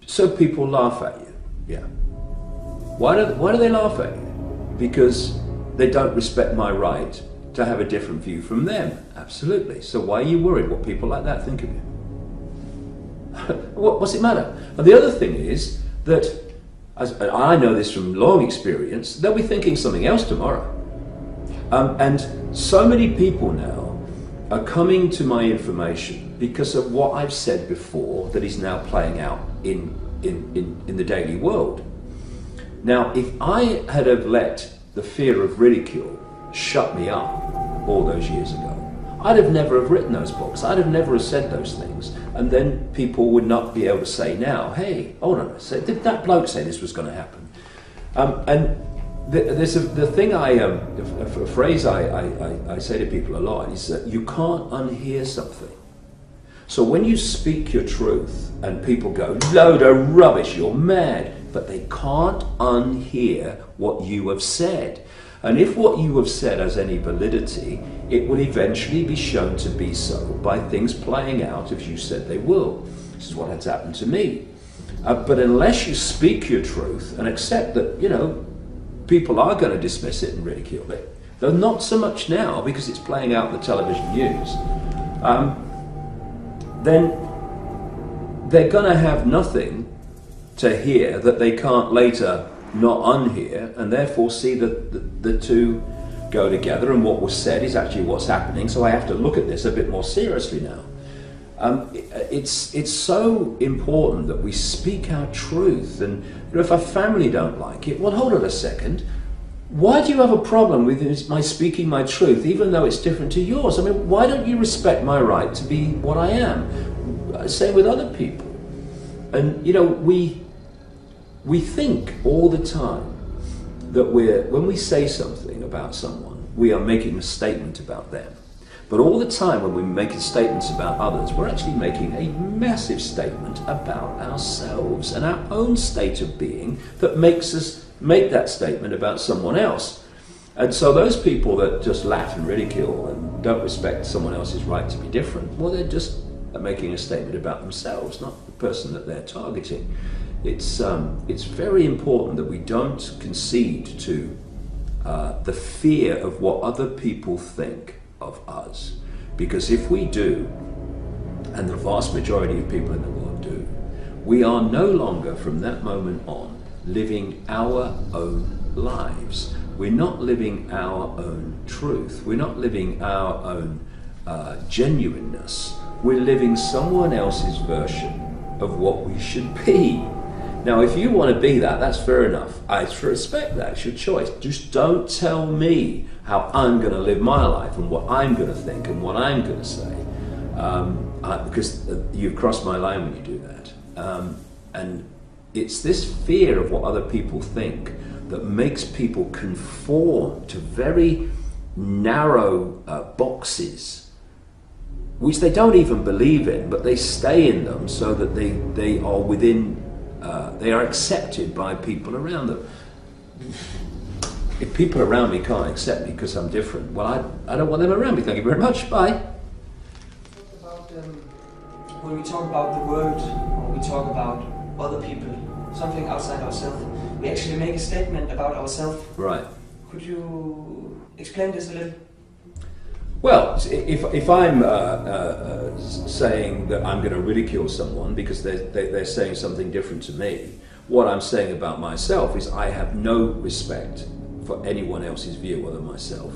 So people laugh at you. Yeah. Why do they laugh at you? Because they don't respect my right to have a different view from them. Absolutely. So why are you worried what people like that think of you? What's it matter? And the other thing is that, as I know this from long experience, they'll be thinking something else tomorrow. And so many people now are coming to my information because of what I've said before that is now playing out in the daily world. Now, if I had have let the fear of ridicule shut me up all those years ago, I'd have never have written those books. I'd have never have said those things. And then people would not be able to say now, hey, hold on a second, did that bloke say this was going to happen? There's a phrase I say to people a lot is that you can't unhear something. So when you speak your truth and people go, load of rubbish, you're mad, but they can't unhear what you have said. And if what you have said has any validity, it will eventually be shown to be so by things playing out as you said they will. This is what has happened to me. But unless you speak your truth and accept that, people are going to dismiss it and ridicule it, though not so much now because it's playing out in the television news, then they're going to have nothing to hear that they can't later not unhear, and therefore see that the two go together, and what was said is actually what's happening. So I have to look at this a bit more seriously now. It's so important that we speak our truth, and if our family don't like it, well, hold on a second. Why do you have a problem with my speaking my truth, even though it's different to yours? I mean, why don't you respect my right to be what I am? Same with other people. And we think all the time that when we say something about someone, we are making a statement about them. But all the time when we're making statements about others, we're actually making a massive statement about ourselves and our own state of being that makes us make that statement about someone else. And so those people that just laugh and ridicule and don't respect someone else's right to be different, well, they're just making a statement about themselves, not the person that they're targeting. It's very important that we don't concede to the fear of what other people think of us, because if we do, and the vast majority of people in the world do, we are no longer from that moment on living our own lives. We're not living our own truth. We're not living our own genuineness. We're living someone else's version of what we should be. Now, if you want to be that, that's fair enough. I respect that. It's your choice. Just don't tell me how I'm going to live my life and what I'm going to think and what I'm going to say, because you've crossed my line when you do that. And it's this fear of what other people think that makes people conform to very narrow boxes, which they don't even believe in, but they stay in them so that they are within. They are accepted by people around them. If people around me can't accept me because I'm different, well, I don't want them around me. Thank you very much. Bye. When we talk about the world, or we talk about other people, something outside ourselves, we actually make a statement about ourselves. Right. Could you explain this a little? Well, if I'm saying that I'm going to ridicule someone because they're saying something different to me, what I'm saying about myself is I have no respect for anyone else's view other than myself.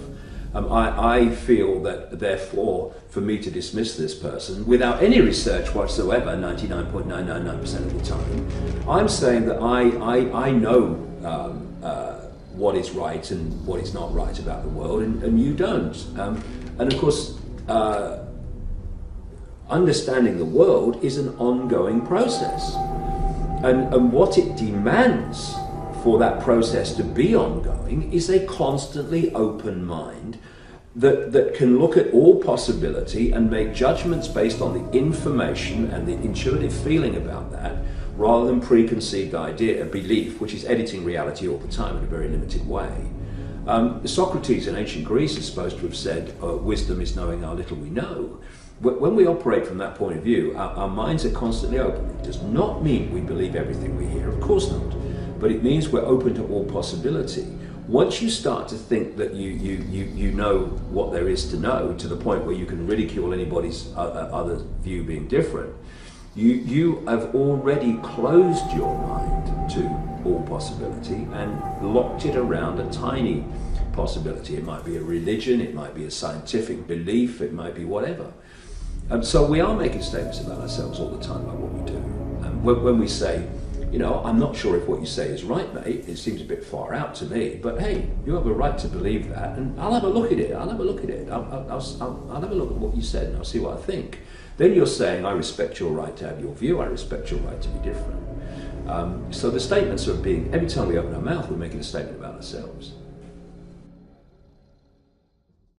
I feel that, therefore, for me to dismiss this person without any research whatsoever, 99.999% of the time, I'm saying that I know what is right and what is not right about the world, and you don't. And of course, understanding the world is an ongoing process. And what it demands for that process to be ongoing is a constantly open mind that can look at all possibility and make judgments based on the information and the intuitive feeling about that, rather than preconceived idea, belief, which is editing reality all the time in a very limited way. Socrates in ancient Greece is supposed to have said, wisdom is knowing how little we know. When we operate from that point of view, our minds are constantly open. It does not mean we believe everything we hear, of course not, but it means we're open to all possibility. Once you start to think that you know what there is to know, to the point where you can ridicule anybody's other view being different, you have already closed your mind to all possibility and locked it around a tiny possibility. It might be a religion, it might be a scientific belief, it might be whatever. So we are making statements about ourselves all the time about what we do. And when we say, you know, I'm not sure if what you say is right, mate, it seems a bit far out to me, but hey, you have a right to believe that, and I'll have a look at it, I'll have a look at it, I'll have a look at what you said and I'll see what I think. Then you're saying, I respect your right to have your view, I respect your right to be different. So the statements are being, every time we open our mouth, we're making a statement about ourselves.